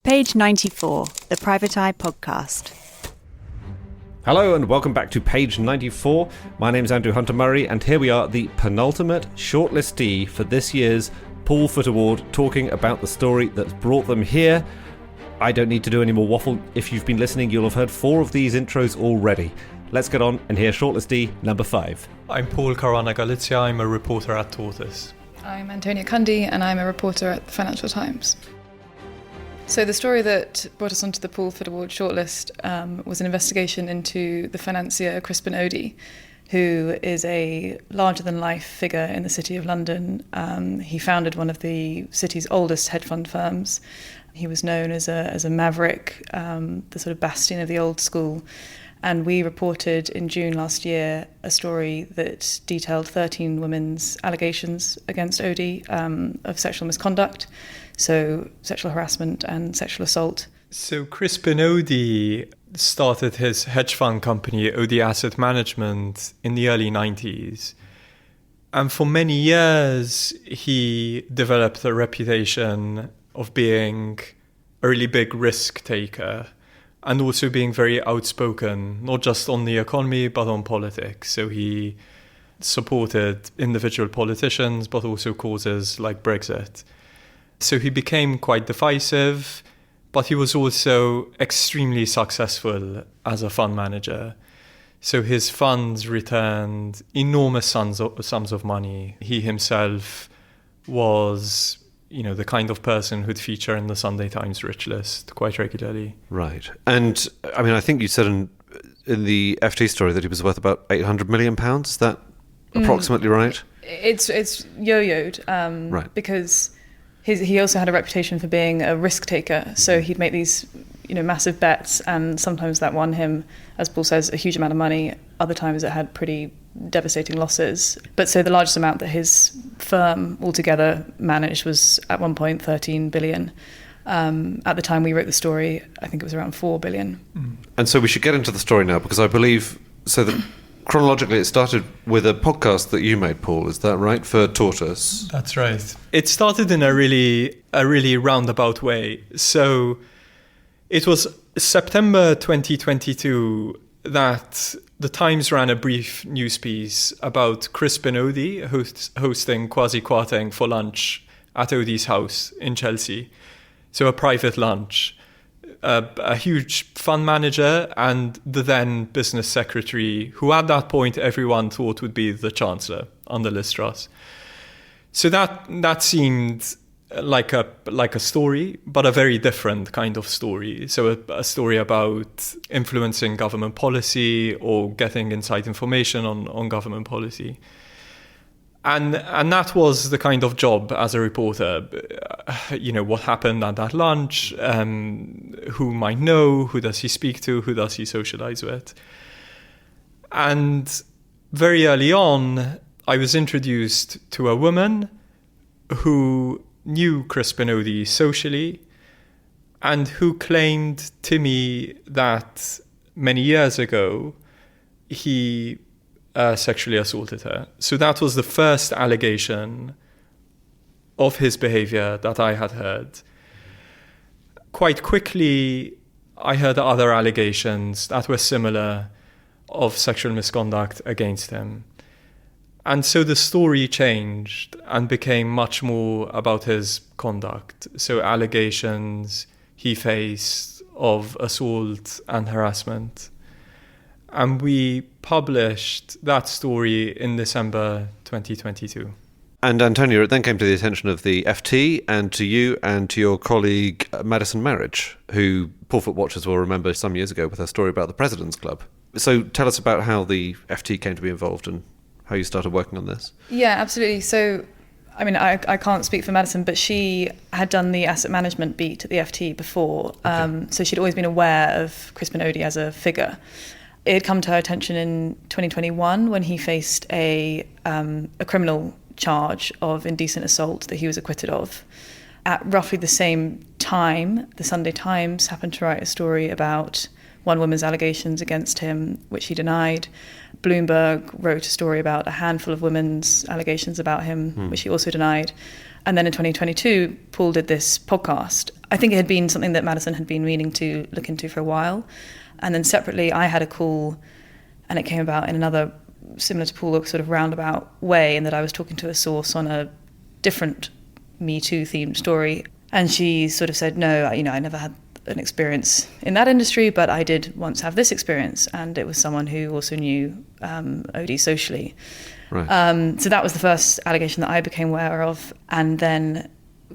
Page 94, the Private Eye Podcast. Hello and welcome back to Page 94. My name's Andrew Hunter-Murray and here we are, the penultimate shortlistee for this year's Paul Foot Award, talking about the story that's brought them here. I don't need to do any more waffle. If you've been listening, you'll have heard 4 of these intros already. Let's get on and hear shortlistee number 5. I'm Paul Caruana Galizia. I'm a reporter at Tortoise. I'm Antonia Cundy and I'm a reporter at the Financial Times. So the story that brought us onto the Paul Foot Award shortlist was an investigation into the financier Crispin Odey, who is a larger-than-life figure in the City of London. He founded one of the city's oldest hedge fund firms. He was known as a maverick, the sort of bastion of the old school. And we reported in June last year a story that detailed 13 women's allegations against Odey of sexual misconduct, so sexual harassment and sexual assault. So Crispin Odey started his hedge fund company, Odey Asset Management, in the early 90s. And for many years, he developed a reputation of being a really big risk taker and also being very outspoken, not just on the economy, but on politics. So he supported individual politicians, but also causes like Brexit. So he became quite divisive, but he was also extremely successful as a fund manager. So his funds returned enormous sums of money. He himself was, the kind of person who'd feature in the Sunday Times rich list quite regularly. Right. And, I think you said in the FT story that he was worth about £800 million. Is that approximately right? It's yo-yoed, right. Because he also had a reputation for being a risk taker. So he'd make these, massive bets, and sometimes that won him, as Paul says, a huge amount of money. Other times it had pretty devastating losses. But so the largest amount that his firm altogether managed was at one point 13 billion. At the time we wrote the story, I think it was around 4 billion. And so we should get into the story now, because I believe that chronologically it started with a podcast that you made, Paul, is that right, for Tortoise? That's right. It started in a really roundabout way. So it was September 2022 that the Times ran a brief news piece about Crispin Odey hosting Kwasi Kwarteng for lunch at Odey's house in Chelsea. So a private lunch. A huge fund manager and the then business secretary, who at that point everyone thought would be the Chancellor under Liz Truss. So that seemed like a story, but a very different kind of story. So a story about influencing government policy or getting inside information on government policy. And that was the kind of job as a reporter. What happened at that lunch, who might know, who does he speak to, who does he socialize with. And very early on, I was introduced to a woman who knew Crispin Odey socially and who claimed to me that many years ago he sexually assaulted her. So that was the first allegation of his behavior that I had heard. Quite quickly, I heard other allegations that were similar of sexual misconduct against him. And so the story changed and became much more about his conduct. So allegations he faced of assault and harassment. And we published that story in December 2022. And Antonia, it then came to the attention of the FT and to you and to your colleague Madison Marriage, who Paul Foot watchers will remember some years ago with her story about the President's Club. So tell us about how the FT came to be involved and how you started working on this. Yeah, absolutely. So, I can't speak for Madison, but she had done the asset management beat at the FT before. Okay. So she'd always been aware of Crispin Odey as a figure. It had come to her attention in 2021 when he faced a criminal charge of indecent assault that he was acquitted of. At roughly the same time, the Sunday Times happened to write a story about one woman's allegations against him, which he denied. Bloomberg wrote a story about a handful of women's allegations about him, which he also denied. And then in 2022, Paul did this podcast. I think it had been something that Madison had been meaning to look into for a while. And then separately, I had a call, and it came about in another, similar to Paul, sort of roundabout way, in that I was talking to a source on a different Me Too themed story. And she sort of said, no, I never had an experience in that industry, but I did once have this experience. And it was someone who also knew Odey socially. Right. So that was the first allegation that I became aware of, and then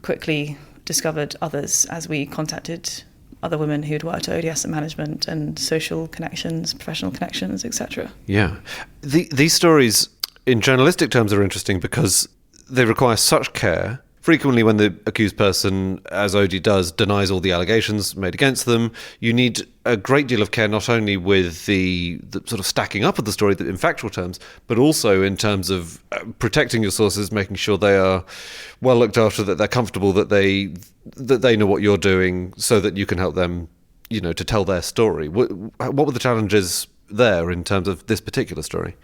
quickly discovered others as we contacted other women who'd worked at Odey Asset Management and social connections, professional connections, etc. Yeah. These stories, in journalistic terms, are interesting because they require such care. Frequently, when the accused person, as Odey does, denies all the allegations made against them, you need a great deal of care, not only with the sort of stacking up of the story in factual terms, but also in terms of protecting your sources, making sure they are well looked after, that they're comfortable, that they know what you're doing, so that you can help them, to tell their story. What were the challenges there in terms of this particular story?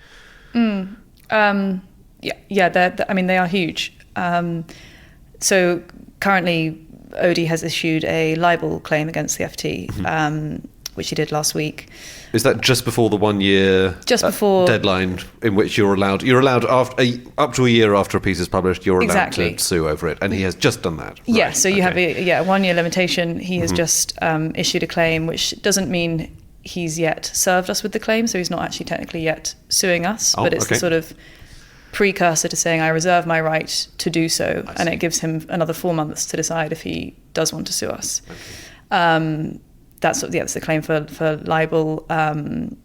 They are huge. So currently, Odey has issued a libel claim against the FT, which he did last week. Is that just before the 1 year deadline in which you're allowed after up to a year after a piece is published, you're allowed to sue over it, and he has just done that? Right. Yeah, so you have a 1 year limitation. He has just issued a claim, which doesn't mean he's yet served us with the claim, so he's not actually technically yet suing us, but it's the sort of precursor to saying I reserve my right to do so, and it gives him another 4 months to decide if he does want to sue us. Okay. That's the claim for libel,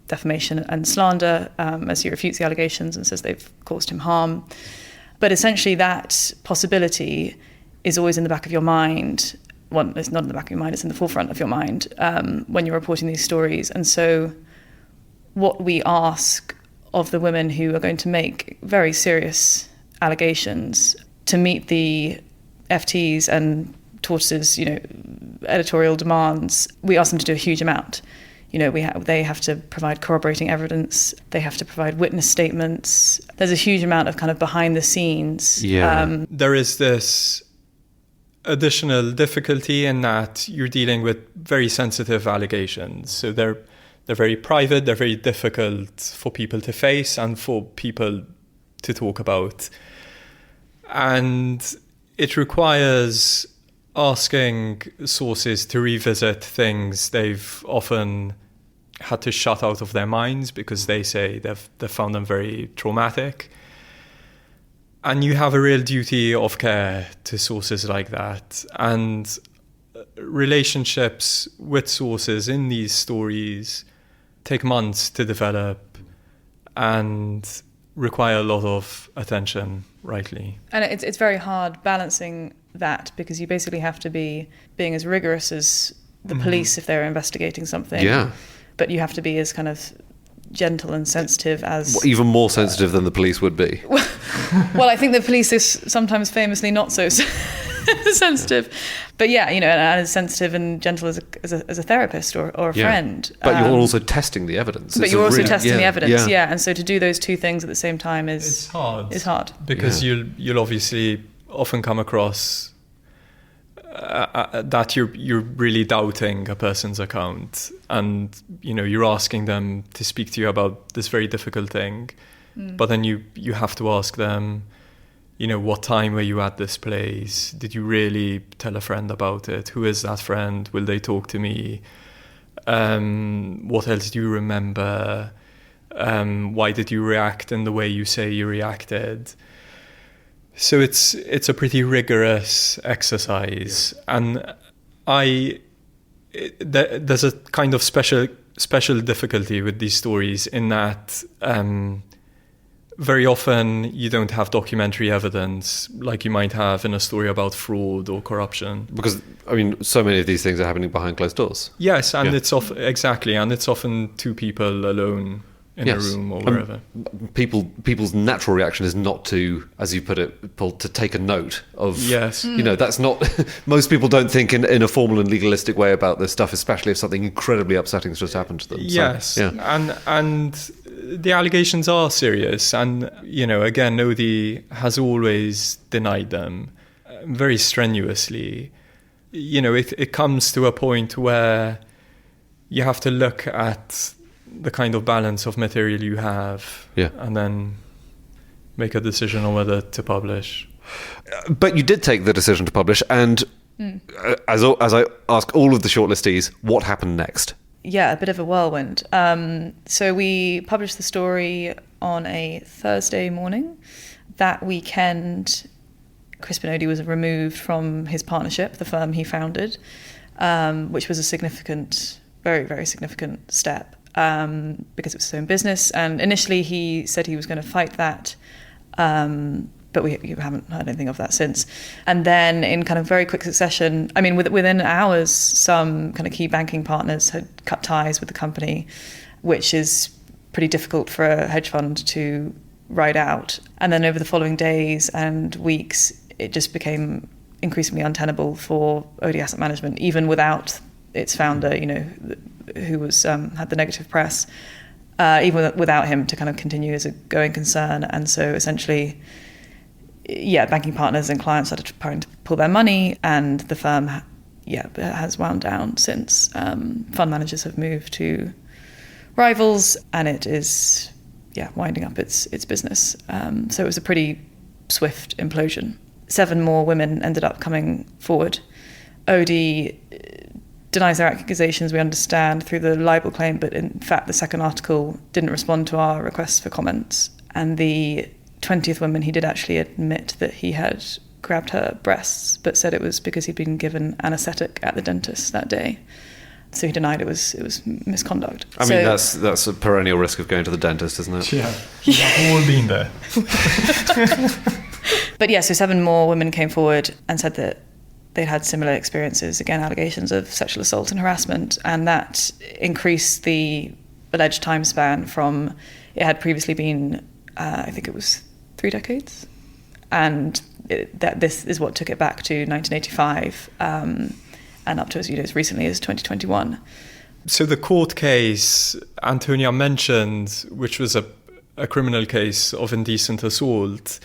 defamation and slander, as he refutes the allegations and says they've caused him harm. But essentially that possibility is always in the back of your mind. Well, it's not in the back of your mind, it's in the forefront of your mind when you're reporting these stories. And so what we ask of the women who are going to make very serious allegations to meet the FT's and Tortoise's, editorial demands, we ask them to do a huge amount. They have to provide corroborating evidence. They have to provide witness statements. There's a huge amount of kind of behind the scenes. Yeah. There is this additional difficulty in that you're dealing with very sensitive allegations. So they're very private, they're very difficult for people to face and for people to talk about. And it requires asking sources to revisit things they've often had to shut out of their minds because they say they've found them very traumatic. And you have a real duty of care to sources like that. And relationships with sources in these stories take months to develop and require a lot of attention, rightly. And it's very hard balancing that, because you basically have to be being as rigorous as the police if they're investigating something. Yeah. But you have to be as kind of gentle and sensitive as... Even more sensitive than the police would be. Well, I think the police is sometimes famously not so sensitive. But yeah, and as sensitive and gentle as a therapist or a friend. But you're also testing the evidence. But you're also testing the evidence, And so to do those two things at the same time is hard. Because you'll obviously often come across that you're really doubting a person's account, and you're asking them to speak to you about this very difficult thing, but then you have to ask them, what time were you at this place? Did you really tell a friend about it? Who is that friend? Will they talk to me? What else do you remember? Why did you react in the way you say you reacted? So it's a pretty rigorous exercise, and there's a kind of special difficulty with these stories in that very often you don't have documentary evidence like you might have in a story about fraud or corruption. Because, so many of these things are happening behind closed doors. Yes, and it's often two people alone in a room or wherever. People's natural reaction is not to, as you put it, Paul, to take a note of. Yes. That's not. Most people don't think in a formal and legalistic way about this stuff, especially if something incredibly upsetting has just happened to them. Yes. So, yeah. And the allegations are serious, and again, Odey has always denied them. very strenuously. It comes to a point where you have to look at the kind of balance of material you have, and then make a decision on whether to publish. But you did take the decision to publish, and as I ask all of the shortlistees, what happened next? Yeah, a bit of a whirlwind. So we published the story on a Thursday morning. That weekend, Crispin Odey was removed from his partnership, the firm he founded, which was a significant, very, very significant step because it was his own business. And initially he said he was going to fight that, but we haven't heard anything of that since. And then in kind of very quick succession, I mean, within hours, some kind of key banking partners had cut ties with the company, which is pretty difficult for a hedge fund to ride out. And then over the following days and weeks, it just became increasingly untenable for Odey Asset Management, even without its founder, who was had the negative press, even without him, to kind of continue as a going concern. And so essentially, banking partners and clients started trying to pull their money, and the firm, has wound down since. Fund managers have moved to rivals, and it is, winding up its business. So it was a pretty swift implosion. 7 more women ended up coming forward. Odey denies their accusations, we understand, through the libel claim, but in fact the second article didn't respond to our requests for comments. And the 20th woman, he did actually admit that he had grabbed her breasts, but said it was because he'd been given anaesthetic at the dentist that day. So he denied it was misconduct. I mean, that's a perennial risk of going to the dentist, isn't it? Yeah, we've all been there. But so 7 more women came forward and said that they'd had similar experiences, again, allegations of sexual assault and harassment, and that increased the alleged time span from, it had previously been, I think it was 3 decades, and this is what took it back to 1985, and up to as recently as 2021. So the court case Antonia mentioned, which was a criminal case of indecent assault,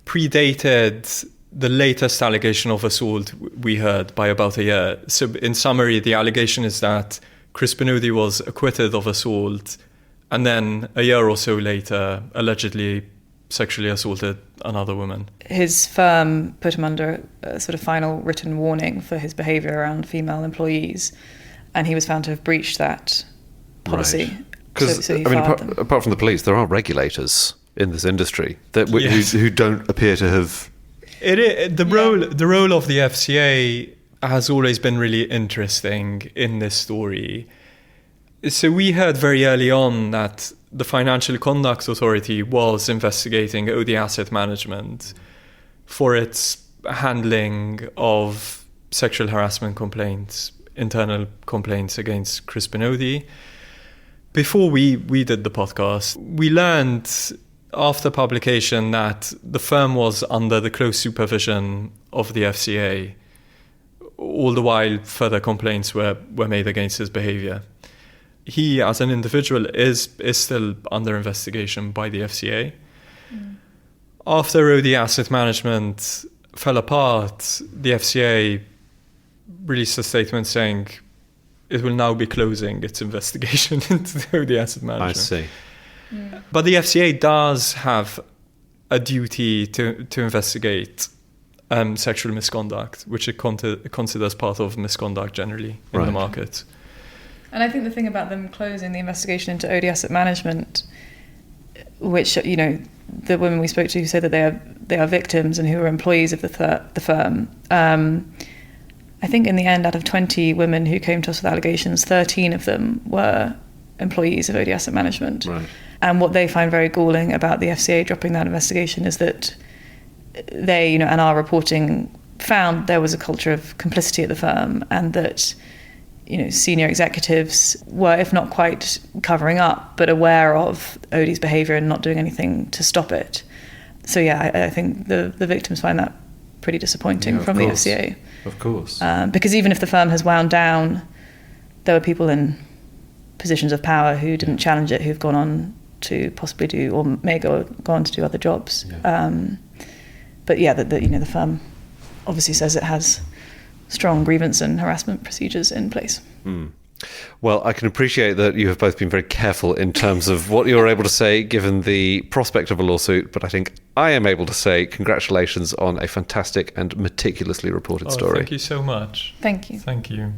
predated the latest allegation of assault we heard by about a year. So in summary, the allegation is that Crispin Odey was acquitted of assault, and then a year or so later allegedly sexually assaulted another woman. His firm put him under a sort of final written warning for his behaviour around female employees, and he was found to have breached that policy. Because, so apart from the police, there are regulators in this industry who don't appear to have... The role of the FCA has always been really interesting in this story. So we heard very early on that the Financial Conduct Authority was investigating Odey Asset Management for its handling of sexual harassment complaints, internal complaints against Crispin Odey. Before we did the podcast, we learned after publication that the firm was under the close supervision of the FCA, all the while further complaints were made against his behaviour. He, as an individual, is still under investigation by the FCA. After Odey Asset Management fell apart, the FCA released a statement saying it will now be closing its investigation into Odey Asset Management. I see. But the FCA does have a duty to investigate sexual misconduct, which it considers part of misconduct generally in the market. And I think the thing about them closing the investigation into Odey Asset Management, which, the women we spoke to who say that they are victims and who are employees of the firm, I think in the end, out of 20 women who came to us with allegations, 13 of them were employees of Odey Asset Management. Right. And what they find very galling about the FCA dropping that investigation is that they, and our reporting found there was a culture of complicity at the firm, and that, senior executives were, if not quite covering up, but aware of Odey's behaviour and not doing anything to stop it. So I think the victims find that pretty disappointing from the FCA. Of course. Because even if the firm has wound down, there were people in positions of power who didn't challenge it, who've gone on to possibly do, or may go on to do other jobs. Yeah. But the firm obviously says it has strong grievance and harassment procedures in place. Well, I can appreciate that you have both been very careful in terms of what you're able to say given the prospect of a lawsuit, but I think I am able to say congratulations on a fantastic and meticulously reported story. Thank you so much. Thank you. Thank you.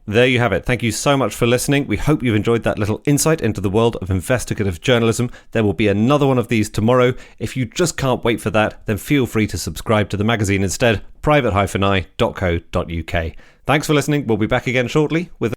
There you have it. Thank you so much for listening. We hope you've enjoyed that little insight into the world of investigative journalism. There will be another one of these tomorrow. If you just can't wait for that, then feel free to subscribe to the magazine instead, private-eye.co.uk. Thanks for listening. We'll be back again shortly with